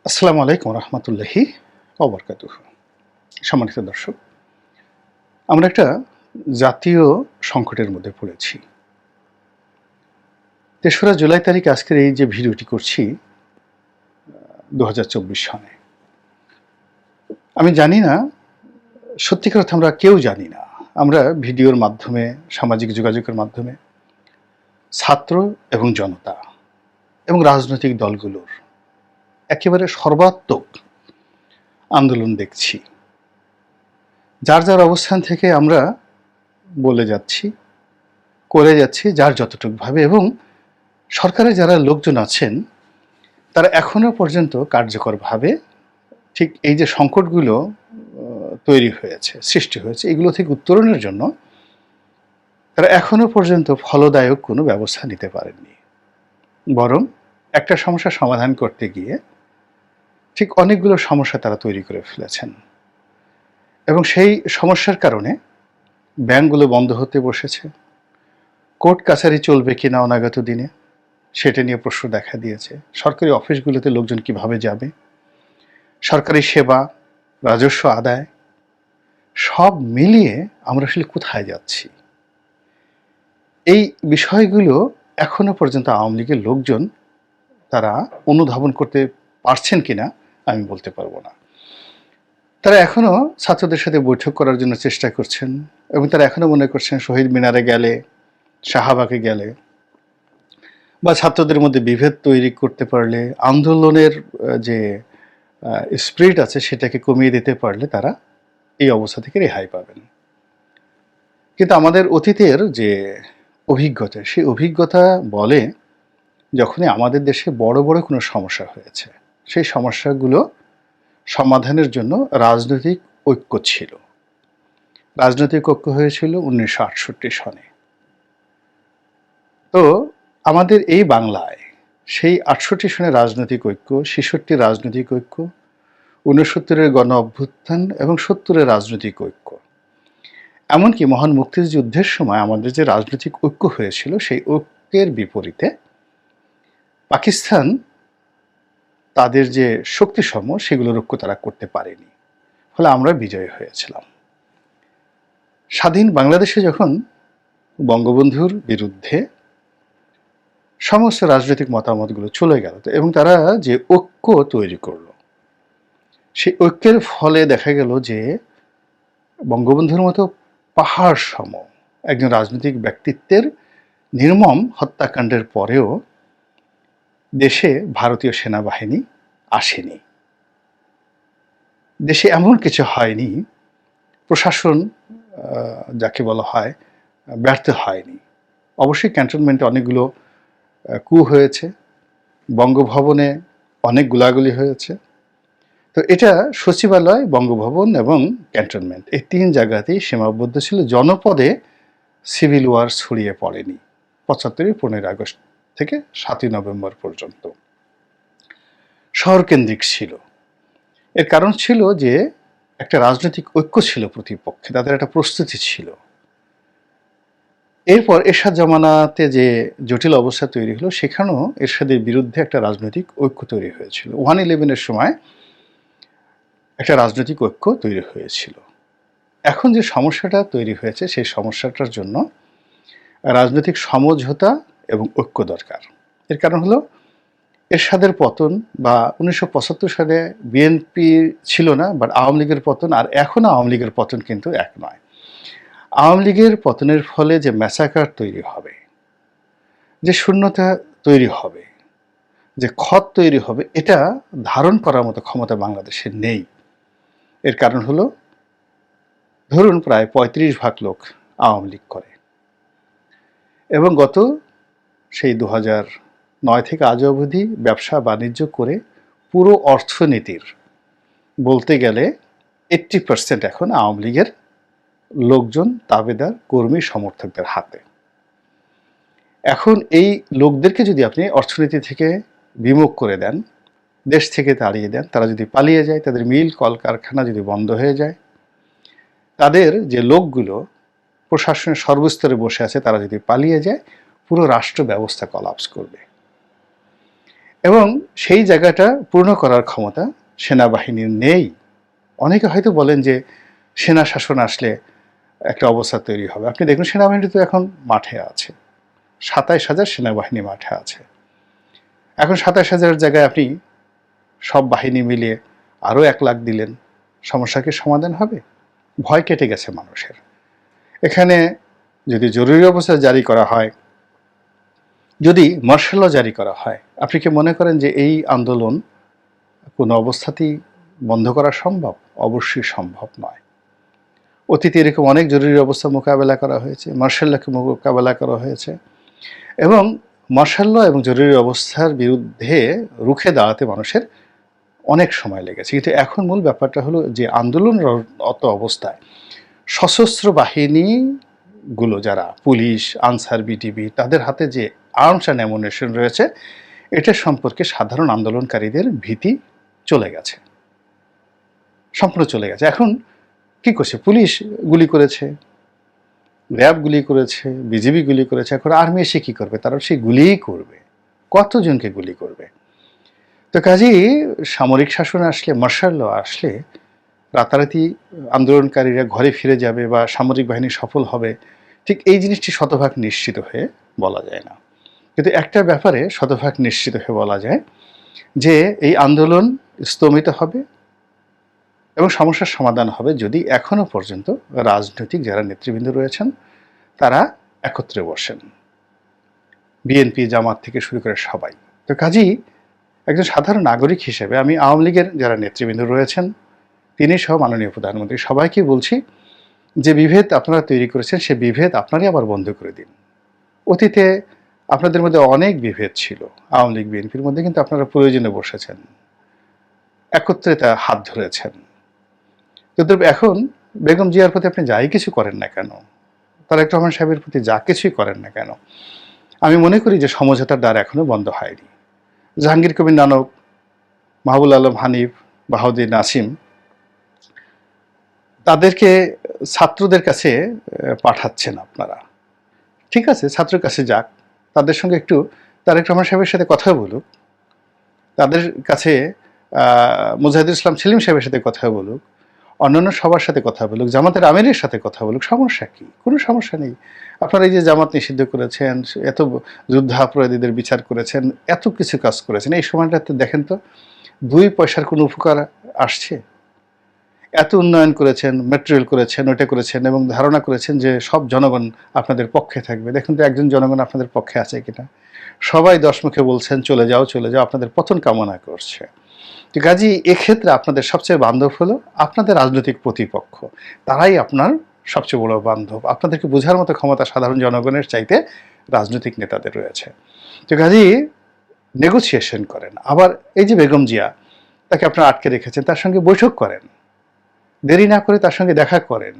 আসসালামু আলাইকুম রহমতুল্লাহি ওবরকাতুহু। সম্মানিত দর্শক, আমরা একটা জাতীয় সংকটের মধ্যে পড়েছি। ৩রা জুলাই তারিখ আজকের এই যে ভিডিওটি করছি ২০২৪ সনে। আমি জানি না, সত্যিকার অর্থে আমরা কেউ জানি না। আমরা ভিডিওর মাধ্যমে, সামাজিক যোগাযোগের মাধ্যমে ছাত্র এবং জনতা এবং রাজনৈতিক দলগুলোর একেবারে সর্বাত্মক আন্দোলন দেখছি। যার যার অবস্থান থেকে আমরা বলে যাচ্ছি, করে যাচ্ছি যার যতটুকু ভাবে, এবং সরকারের যারা লোকজন আছেন তারা এখনো পর্যন্ত কার্যকরভাবে ঠিক এই যে সংকটগুলো তৈরি হয়েছে, সৃষ্টি হয়েছে, এগুলো থেকে উত্তরণের জন্য তারা এখনো পর্যন্ত ফলদায়ক কোনো ব্যবস্থা নিতে পারেননি। বরং একটা সমস্যার সমাধান করতে গিয়ে ঠিক অনেকগুলো সমস্যা তারা তৈরি করে ফেলেছেন, এবং সেই সমস্যার কারণে ব্যাংকগুলো বন্ধ হতে বসেছে। কোর্ট কাছারি চলবে কিনা অনাগত দিনে সেটা নিয়ে প্রশ্ন দেখা দিয়েছে। সরকারি অফিসগুলোতে লোকজন কিভাবে যাবে, সরকারি সেবা, রাজস্ব আদায়, সব মিলিয়ে আমরা আসলে কোথায় যাচ্ছি, এই বিষয়গুলো এখনো পর্যন্ত আওয়ামী লীগের লোকজন তারা অনুধাবন করতে পারছেন কিনা আমি বলতে পারবো না। তারা এখনো ছাত্রদের সাথে বৈঠক করার জন্য চেষ্টা করছেন, এবং তারা এখনো মনে করছেন শহীদ মিনারে গেলে, শাহবাগে গেলে বা ছাত্রদের মধ্যে বিভেদ তৈরি করতে পারলে, আন্দোলনের যে স্পিরিট আছে সেটাকে কমিয়ে দিতে পারলে তারা এই অবস্থা থেকে রেহাই পাবেন। কিন্তু আমাদের অতীতের যে অভিজ্ঞতা, সেই অভিজ্ঞতা বলে যখনই আমাদের দেশে বড় বড় কোনো সমস্যা হয়েছে, সেই সমস্যাগুলো সমাধানের জন্য রাজনৈতিক ঐক্য ছিল। রাজনৈতিক ঐক্য হয়েছিল 1968 সনে। তো আমাদের এই বাংলায় সেই 68 সনের রাজনৈতিক ঐক্য, 66 রাজনৈতিক ঐক্য, 69-এর গণ অভ্যুত্থান এবং 70-এর রাজনৈতিক ঐক্য, এমনকি মহান মুক্তিযুদ্ধের সময় আমাদের যে রাজনৈতিক ঐক্য হয়েছিল, সেই ঐক্যের বিপরীতে পাকিস্তান তাদের যে শক্তিসমূহ সেগুলোর ঐক্য তারা করতে পারেনি, ফলে আমরা বিজয়ী হয়েছিলাম। স্বাধীন বাংলাদেশে যখন বঙ্গবন্ধুর বিরুদ্ধে সমস্ত রাজনৈতিক মতামতগুলো চলে গেল, এবং তারা যে ঐক্য তৈরি করলো, সেই ঐক্যের ফলে দেখা গেল যে বঙ্গবন্ধুর মতো পাহাড় সম একজন রাজনৈতিক ব্যক্তিত্বের নির্মম হত্যাকাণ্ডের পরেও দেশে ভারতীয় সেনাবাহিনী আসেনি। দেশে এমন কিছু হয়নি, প্রশাসন যাকে বলা হয় ব্যর্থ হয়নি। অবশ্যই ক্যান্টনমেন্টে অনেকগুলো কু হয়েছে, বঙ্গভবনে অনেক গুলাগুলি হয়েছে। তো এটা সচিবালয়, বঙ্গভবন এবং ক্যান্টনমেন্ট, এই 3 জায়গাতেই সীমাবদ্ধ ছিল। জনপদে সিভিল ওয়ার ছড়িয়ে পড়েনি 75-এর 15 আগস্ট থেকে 7ই নভেম্বর পর্যন্ত। শহরকেন্দ্রিক ছিল। এর কারণ ছিল যে একটা রাজনৈতিক ঐক্য ছিল প্রতিপক্ষে, তাদের একটা প্রস্তুতি ছিল। এরপর এরশাদ জামানাতে যে জটিল অবস্থা তৈরি হলো, সেখানেও এরশাদের বিরুদ্ধে একটা রাজনৈতিক ঐক্য তৈরি হয়েছিল। 1/11-এর সময় একটা রাজনৈতিক ঐক্য তৈরি হয়েছিল। এখন যে সমস্যাটা তৈরি হয়েছে, সেই সমস্যাটার জন্য রাজনৈতিক সমঝোতা এবং ঐক্য দরকার। এর কারণ হলো এরশাদের পতন, বা 1975 সালে বিএনপি ছিল না, বাট আওয়ামী লীগের পতন, আর এখন আওয়ামী লীগের পতন কিন্তু এক নয়। আওয়ামী লীগের পতনের ফলে যে ম্যাসাকার তৈরি হবে, যে শূন্যতা তৈরি হবে, যে ক্ষত তৈরি হবে, এটা ধারণ করার মতো ক্ষমতা বাংলাদেশের নেই। এর কারণ হলো, ধরুন প্রায় 35% লোক আওয়ামী লীগ করে, এবং গত সেই 2009 থেকে আজ অবধি ব্যবসা বাণিজ্য করে পুরো অর্থনীতির বলতে গেলে 80% এখন আওয়ামী লীগের লোকজন, তাবেদার, কর্মী, সমর্থকদের হাতে। এখন এই লোকদেরকে যদি আপনি অর্থনীতি থেকে বিমুখ করে দেন, দেশ থেকে তাড়িয়ে দেন, তারা যদি পালিয়ে যায়, তাদের মিল কলকারখানা যদি বন্ধ হয়ে যায়, তাদের যে লোকগুলো প্রশাসনের সর্বস্তরে বসে আছে তারা যদি পালিয়ে যায়, পুরো রাষ্ট্র ব্যবস্থা কলাপস করবে। এবং সেই জায়গাটা পূর্ণ করার ক্ষমতা সেনাবাহিনীর নেই। অনেকে হয়তো বলেন যে সেনা শাসন আসলে একটা অবস্থা তৈরি হবে। আপনি দেখুন সেনাবাহিনী তো এখন মাঠে আছে, ২৭,০০০ সেনাবাহিনী মাঠে আছে। এখন ২৭,০০০ জায়গায় আপনি সব বাহিনী মিলিয়ে আরও ১,০০,০০০ দিলেন, সমস্যা কি সমাধান হবে? ভয় কেটে গেছে মানুষের। এখানে যদি জরুরি অবস্থা জারি করা হয়, যদি মার্শাল ল জারি করা হয়, আপনি কি মনে করেন যে এই আন্দোলন কোনো অবস্থাতেই বন্ধ করা সম্ভব? অবশ্যই সম্ভব নয়। অতীতে এরকম অনেক জরুরি অবস্থা মোকাবেলা করা হয়েছে, মার্শাল লকে মোকাবেলা করা হয়েছে, এবং মার্শাল ল এবং জরুরি অবস্থার বিরুদ্ধে রুখে দাঁড়াতে মানুষের অনেক সময় লেগেছে। কিন্তু এখন মূল ব্যাপারটা হলো যে আন্দোলনরত অবস্থায় সশস্ত্র বাহিনীগুলো, যারা পুলিশ, আনসার, বিটিবি, তাদের হাতে যে আর্মস অ্যান্ড অ্যামুনিশন রয়েছে, এটা সম্পর্কে সাধারণ আন্দোলনকারীদের ভীতি চলে গেছে, সম্পূর্ণ চলে গেছে। এখন কি করছে? পুলিশ গুলি করেছে, র্যাব গুলি করেছে, বিজিবি গুলি করেছে, এখন আর্মি এসে কি করবে? তারা সেই গুলিই করবে। কতজনকে গুলি করবে? তো কাজেই সামরিক শাসন আসলে, মার্শাল ল আসলে রাতারাতি আন্দোলনকারীরা ঘরে ফিরে যাবে বা সামরিক বাহিনী সফল হবে, ঠিক এই জিনিসটি শতভাগ নিশ্চিত হয়ে বলা যায় না। কিন্তু একটা ব্যাপারে শতভাগ নিশ্চিত হয়ে বলা যায় যে এই আন্দোলন স্তমিত হবে এবং সমস্যার সমাধান হবে যদি এখনো পর্যন্ত রাজনৈতিক যারা নেতৃবৃন্দ রয়েছেন তারা একত্রে বসেন, বিএনপি, জামাত থেকে শুরু করে সবাই। তো কাজেই একজন সাধারণ নাগরিক হিসেবে আমি আওয়ামী লীগের যারা নেতৃবৃন্দ রয়েছেন, তিনি সহ মাননীয় প্রধানমন্ত্রী, সবাইকে বলছি যে বিভেদ আপনারা তৈরি করেছেন, সে বিভেদ আপনারই আবার বন্ধ করে দিন। অতীতে আপনাদের মধ্যে অনেক বিভেদ ছিল আওয়ামী লীগ বিএনপির মধ্যে, কিন্তু আপনারা প্রয়োজনে বসেছেন, একত্রে তা হাত ধরেছেন। কিন্তু এখন বেগম জিয়ার প্রতি আপনি যাই কিছু করেন না কেন, তারেক রহমান সাহেবের প্রতি যা কিছুই করেন না কেন, আমি মনে করি যে সমঝোতার দ্বার এখনো বন্ধ হয়নি। জাহাঙ্গীর কবির নানক, মাহবুব আলম হানিফ, বাহাউদ্দিন নাসিম, তাদেরকে ছাত্রদের কাছে পাঠাচ্ছেন আপনারা। ঠিক আছে, ছাত্রের কাছে যাক, তাদের সঙ্গে একটু তারেক রহমান সাহেবের সাথে কথা বলুক, তাদের কাছে মুজাহিদুল ইসলাম সেলিম সাহেবের সাথে কথা বলুক, অন্যান্য সবার সাথে কথা বলুক, জামাতের আমিরের সাথে কথা বলুক, সমস্যা কি? কোনো সমস্যা নেই। আপনারা এই যে জামাত নিষিদ্ধ করেছেন, এত যুদ্ধাপরাধীদের বিচার করেছেন, এত কিছু কাজ করেছেন, এই সময়টাতে দেখেন তো 2 পয়সার কোনো উপকার আসছে? এত উন্নয়ন করেছেন, মেটেরিয়াল করেছেন, ওটা করেছেন, এবং ধারণা করেছেন যে সব জনগণ আপনাদের পক্ষে থাকবে। দেখুন তো একজন জনগণ আপনাদের পক্ষে আছে কিনা? সবাই 10 মুখে বলছেন চলে যাও চলে যাও, আপনাদের পতন কামনা করছে। তো কাজেই এক্ষেত্রে আপনাদের সবচেয়ে বান্ধব হলো আপনাদের রাজনৈতিক প্রতিপক্ষ, তারাই আপনার সবচেয়ে বড় বান্ধব। আপনাদেরকে বোঝার মতো ক্ষমতা সাধারণ জনগণের চাইতে রাজনৈতিক নেতাদের রয়েছে। তো কাজেই নেগোসিয়েশন করেন। আবার এই যে বেগম জিয়া, তাকে আপনারা আটকে রেখেছেন, তার সঙ্গে বৈঠক করেন, দেরি না করে তার সঙ্গে দেখা করেন,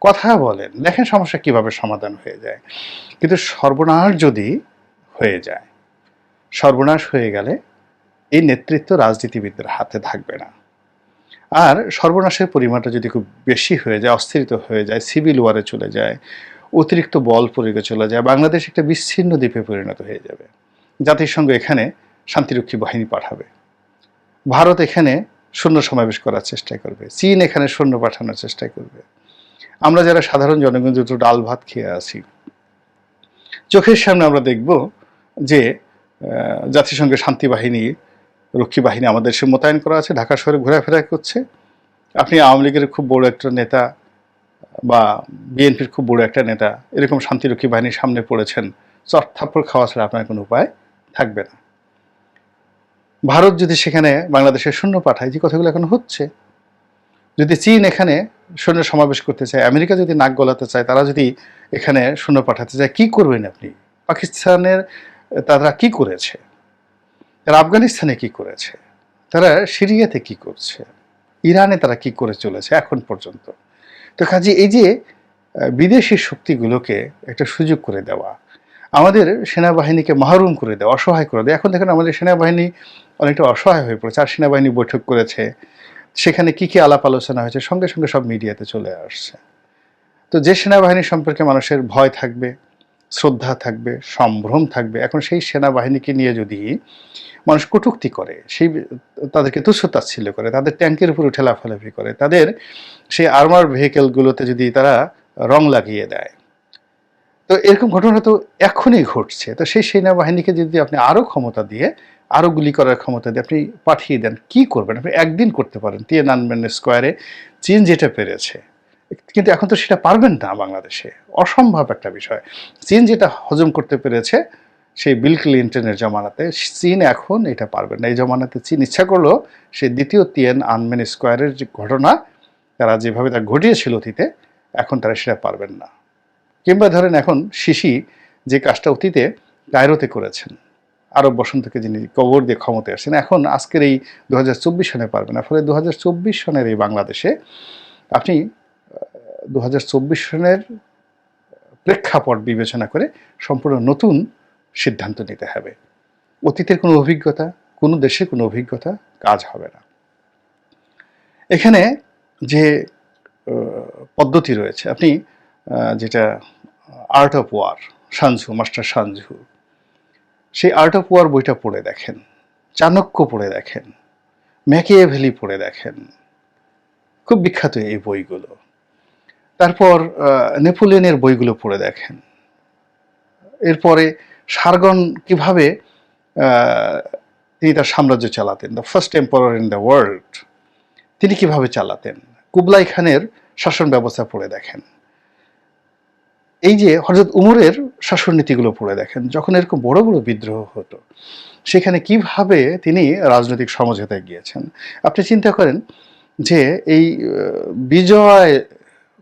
কথা বলেন, দেখেন সমস্যা কিভাবে সমাধান হয়ে যায়। কিন্তু সর্বনাশ যদি হয়ে যায়, সর্বনাশ হয়ে গেলে এই নেতৃত্ব রাজনীতিবিদদের হাতে থাকবে না। আর সর্বনাশের পরিমাণটা যদি খুব বেশি হয়ে যায়, অস্থিরিত হয়ে যায়, সিভিল ওয়ারে চলে যায়, অতিরিক্ত বল প্রয়োগে চলে যায়, বাংলাদেশ একটা বিচ্ছিন্ন দ্বীপে পরিণত হয়ে যাবে। জাতিসংঘ এখানে শান্তিরক্ষী বাহিনী পাঠাবে, ভারত এখানে সৈন্য সমাবেশ করার চেষ্টা করবে, চীন এখানে সৈন্য পাঠানোর চেষ্টা করবে। আমরা যারা সাধারণ জনগণ দুটো ডাল ভাত খেয়ে আছি, চোখের সামনে আমরা দেখব যে জাতিসংঘের শান্তি বাহিনী, রক্ষী বাহিনী আমাদের দেশে মোতায়েন করা আছে, ঢাকা শহরে ঘোরাফেরা করছে। আপনি আওয়ামী লীগের খুব বড় একটা নেতা বা বিএনপির খুব বড় একটা নেতা এরকম শান্তিরক্ষী বাহিনীর সামনে পড়েছেন, চট থাপ্পড় খাওয়া ছাড়া আপনার কোনো উপায় থাকবে না। ভারত যদি সেখানে বাংলাদেশের সৈন্য পাঠায়, যে কথাগুলো এখন হচ্ছে, যদি চীন এখানে সৈন্য সমাবেশ করতে চায়, আমেরিকা যদি নাক গলাতে চায়, তারা যদি এখানে সৈন্য পাঠাতে চায়, কি করবেন আপনি? পাকিস্তানের তারা কি করেছে, তারা আফগানিস্তানে কি করেছে, তারা সিরিয়াতে কি করছে, ইরানে তারা কি করে চলেছে এখন পর্যন্ত। তো কাজে এই যে বিদেশি শক্তিগুলোকে একটা সুযোগ করে দেওয়া, আমাদের সেনাবাহিনীকে মাহরুম করে দেওয়া, অসহায় করে দেওয়া। এখন দেখেন আমাদের সেনাবাহিনী অনেকটা অসহায় হয়ে পড়েছে। আর সেনাবাহিনী বৈঠক করেছে, সেখানে কি কি আলাপ আলোচনা হয়েছে সঙ্গে সঙ্গে সব মিডিয়াতে চলে আসছে। তো যে সেনাবাহিনী সম্পর্কে মানুষের ভয় থাকবে, শ্রদ্ধা থাকবে, সম্ভ্রম থাকবে। এখন সেই সেনাবাহিনীকে নিয়ে যদি মানুষ কটূক্তি করে, সেই তাদেরকে তুচ্ছ-তাচ্ছিল্য করে, তাদের ট্যাঙ্কের উপর উঠে লাফালাফি করে, তাদের সেই আর্মার ভেহিকেলগুলোতে যদি তারা রং লাগিয়ে দেয়, তো এরকম ঘটনা তো এখনই ঘটছে। তো সেই সেনাবাহিনীকে যদি আপনি আরও ক্ষমতা দিয়ে, আরও গুলি করার ক্ষমতা দিয়ে আপনি পাঠিয়ে দেন, কি করবেন? আপনি একদিন করতে পারেন তিয়েনানমেন স্কোয়ারে চীন যেটা পেরেছে, কিন্তু এখন তো সেটা পারবেন না বাংলাদেশে, অসম্ভব একটা বিষয়। চীন যেটা হজম করতে পেরেছে সেই বিল ক্লিন্টনের জমানাতে, চীন এখন এটা পারবে না। এই জমানাতে চীন ইচ্ছা করলো সেই দ্বিতীয় আনমেন স্কোয়ারের যে ঘটনা তারা যেভাবে তা ঘটিয়েছিল অতীতে, এখন তারা সেটা পারবেন না। কিংবা ধরেন এখন সিসি যে কাজটা অতীতে কায়রোতে করেছেন, আরব বসন্তকে যিনি কবর দিয়ে ক্ষমতায় আসছেন, এখন আজকের এই 2024 সনে পারবে না। ফলে 2024 সনের এই বাংলাদেশে আপনি 2024 সনের প্রেক্ষাপট বিবেচনা করে সম্পূর্ণ নতুন সিদ্ধান্ত নিতে হবে। অতীতের কোনো অভিজ্ঞতা, কোনো দেশের কোনো অভিজ্ঞতা কাজ হবে না। এখানে যে পদ্ধতি রয়েছে, আপনি যেটা আর্ট অফ ওয়ার, সানঝু, মাস্টার সানঝু, সেই আর্ট অফ ওয়ার বইটা পড়ে দেখেন, চাণক্য পড়ে দেখেন, ম্যাকিয়াভেলি পড়ে দেখেন, খুব বিখ্যাত এই বইগুলো। তারপর নেপোলিয়নের বইগুলো পড়ে দেখেন। এরপরে সারগন কিভাবে তিনি তার সাম্রাজ্য চালাতেন, the first emperor in the world, তিনি কিভাবে চালাতেন, কুবলাই খানের শাসন ব্যবস্থা পড়ে দেখেন। এই যে হযরত উমরের শাসন নীতিগুলো পড়ে দেখেন, যখন এরকম বড় বড় বিদ্রোহ হতো সেখানে কিভাবে তিনি রাজনৈতিক সমঝোতায় গিয়েছেন। আপনি চিন্তা করেন যে এই বিজয়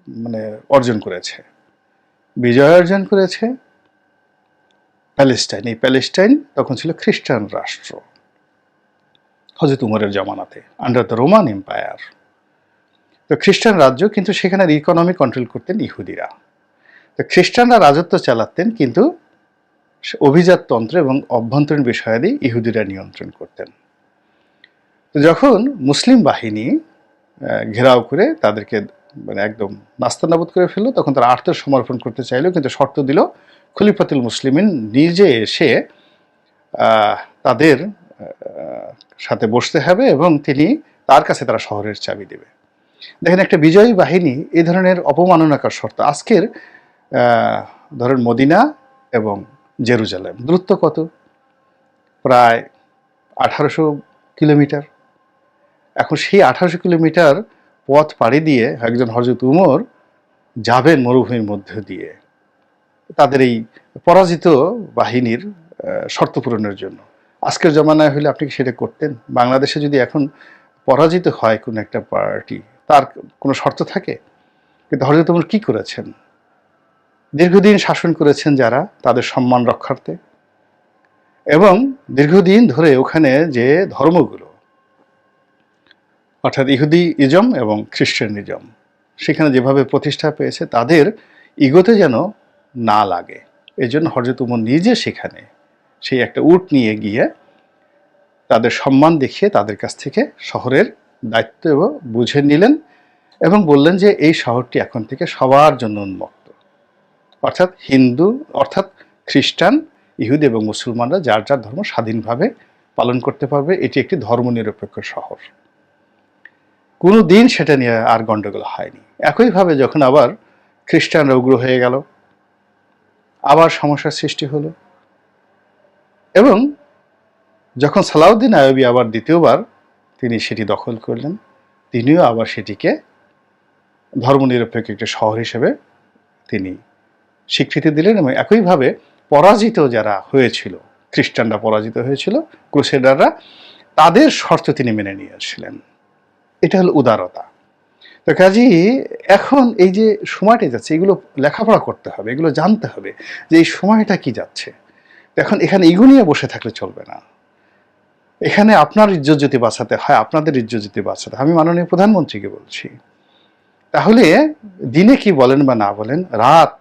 মানে অর্জন করেছে, বিজয় অর্জন করেছে প্যালেস্টাইন। এই প্যালেস্টাইন তখন ছিল খ্রিস্টান রাষ্ট্র হযরত উমরের জামানাতে, আন্ডার দ্য রোমান এম্পায়ার। তো খ্রিস্টান রাজ্য, কিন্তু সেখানে ইকোনমি কন্ট্রোল করতেন ইহুদিরা। তো খ্রিস্টানরা রাজত্ব চালাতেন, কিন্তু অভিজাততন্ত্র এবং অভ্যন্তরীণ বিষয়াদি ইহুদিরা নিয়ন্ত্রণ করতেন। তো যখন মুসলিম বাহিনী ঘেরাও করে তাদেরকে মানে একদম নাস্তানাবুদ করে ফেললো, তখন তারা আত্মসমর্পণ করতে চাইলো, কিন্তু শর্ত দিল খলিফাতুল মুসলিমিন নিজে এসে তাদের সাথে বসতে হবে এবং তিনি তার কাছে তারা শহরের চাবি দেবে। দেখেন, একটা বিজয়ী বাহিনী এই ধরনের অপমাননাকর শর্ত। আজকের ধরেন মদিনা এবং জেরুজালেম দূরত্ব কত? প্রায় 1800 কিলোমিটার। এখন সেই 1800 কিলোমিটার পথ পাড়ি দিয়ে একজন হযরত উমর যাবেন মরুভূমির মধ্য দিয়ে তাদের এই পরাজিত বাহিনীর শর্ত পূরণের জন্য। আজকের জমানায় হলে আপনি কি সেটা করতেন? বাংলাদেশে যদি এখন পরাজিত হয় কোনো একটা পার্টি, তার কোনো শর্ত থাকে? কিন্তু হযরত উমর কি করেছেন? দীর্ঘদিন শাসন করেছেন যারা, তাদের সম্মান রক্ষার্থে, এবং দীর্ঘদিন ধরে ওখানে যে ধর্মগুলো, অর্থাৎ ইহুদি ইজম এবং খ্রিস্টানিজম সেখানে যেভাবে প্রতিষ্ঠা পেয়েছে, তাদের ইগোতে যেন না লাগে, এই জন্য হযরত উমর নিজে সেখানে সেই একটা উট নিয়ে গিয়ে তাদের সম্মান দেখিয়ে তাদের কাছ থেকে শহরের দায়িত্ব বুঝে নিলেন এবং বললেন যে এই শহরটি এখন থেকে সবার জন্য উন্মুক্ত, অর্থাৎ হিন্দু, অর্থাৎ খ্রিস্টান, ইহুদি এবং মুসলমানরা যার যার ধর্ম স্বাধীনভাবে পালন করতে পারবে। এটি একটি ধর্মনিরপেক্ষ শহর। কোনো দিন সেটা নিয়ে আর গণ্ডগোল হয়নি। একইভাবে যখন আবার খ্রিস্টানরা উগ্র হয়ে গেল, আবার সমস্যার সৃষ্টি হলো, এবং যখন সালাউদ্দিন আইয়ুবী আবার দ্বিতীয়বার তিনি সেটি দখল করলেন, তিনিও আবার সেটিকে ধর্মনিরপেক্ষ একটি শহর হিসেবে তিনি স্বীকৃতি দিলেন। এবং একইভাবে পরাজিত যারা হয়েছিল, খ্রিস্টানরা পরাজিত হয়েছিল, ক্রুসেডাররা, তাদের শর্ত তিনি মেনে নিয়েছিলেন। এটা হলো উদারতা। তো কাজেই এখন এই যে সময়টা যাচ্ছে, এগুলো লেখাপড়া করতে হবে, এগুলো জানতে হবে যে এই সময়টা কি যাচ্ছে। এখন এখানে ইগো নিয়ে বসে থাকলে চলবে না। এখানে আপনার ইজ্জত যদি বাঁচাতে হয়, আপনাদের ইজ্জত যদি বাঁচাতে, আমি মাননীয় প্রধানমন্ত্রীকে বলছি, তাহলে দিনে কি বলেন বা না বলেন, রাত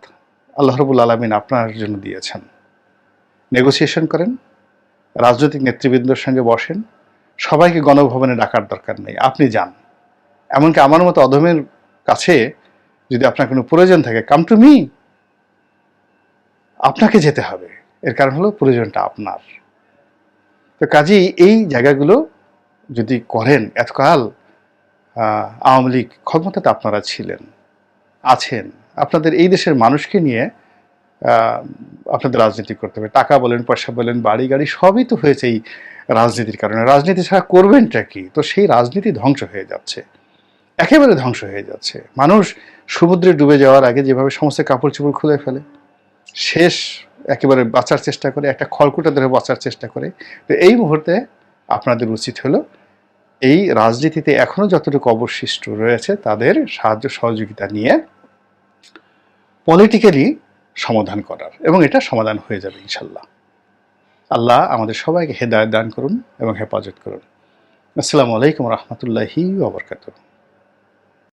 আল্লাহ রাব্বুল আলামিন আপনার জন্য দিয়েছেন। নেগোসিয়েশন করেন, রাজনৈতিক নেতৃবৃন্দের সঙ্গে বসেন, সবাইকে গণভবনে ডাকার দরকার নেই, আপনি যান। এমনকি আমার মতো অধমের কাছে যদি আপনার কোনো প্রয়োজন থাকে, কাম টু মি, আপনাকে যেতে হবে, এর কারণ হলো প্রয়োজনটা আপনার। তো কাজেই এই জায়গাগুলো যদি করেন, এতকাল আওয়ামী লীগ ক্ষমতাতে আপনারা ছিলেন, আছেন, আপনাদের এই দেশের মানুষকে নিয়ে আপনাদের রাজনীতি করতে হবে। টাকা বলেন, পয়সা বলেন, বাড়ি গাড়ি সবই তো হয়েছে এই রাজনীতির কারণে। রাজনীতি ছাড়া করবেনটা কি? তো সেই রাজনীতি ধ্বংস হয়ে যাচ্ছে, একেবারে ধ্বংস হয়ে যাচ্ছে। মানুষ সমুদ্রে ডুবে যাওয়ার আগে যেভাবে সমস্ত কাপড় চোপড় খুলে ফেলে, শেষ একেবারে বাঁচার চেষ্টা করে, একটা খড়কুটা ধরে বাঁচার চেষ্টা করে, তো এই মুহূর্তে আপনাদের উচিত হলো এই রাজনীতিতে এখনো যতটুকু অবশিষ্ট রয়েছে তাদের সাহায্য সহযোগিতা নিয়ে পলিটিক্যালি সমাধান করার, এবং এটা সমাধান হয়ে যাবে ইনশাল্লাহ। আল্লাহ আমাদের সবাইকে হেদায়েত দান করুন এবং হেফাজত করুন। আসসালামু আলাইকুম রহমতুল্লাহি ওয়া বারাকাতুহু।